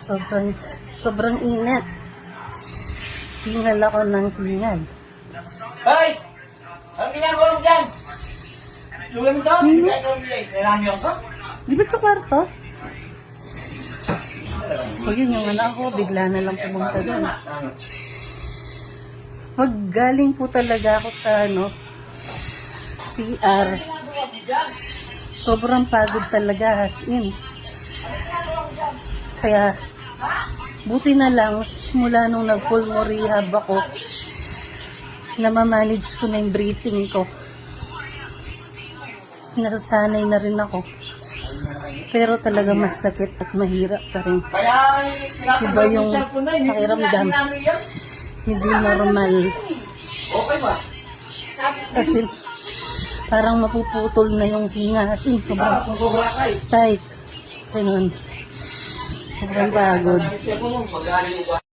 Sobrang init. Hingal ako ng hingal. Hoy! Anong ginagawa mo dyan? Luwi mo to? Hindi ka ikaw nila. Nirami ako? Di ba sa kwarto? O yun, yung anak ko, bigla na lang pumunta doon. Galing po talaga ako sa CR. Sobrang pagod talaga, as in. Kaya, buti na lang, mula nung nag-pulmo rehab ako, namamanage ko na yung breathing ko. Nasasanay na rin ako. Pero talaga mas sakit at mahirap pa rin. Kaya, Iba yung pakiramdam. Hindi normal. Okay ba? Kasi parang mapuputol na yung hinga. As in, sobrang tight. Ganun. Sobrang pagod. Magaling mo ba?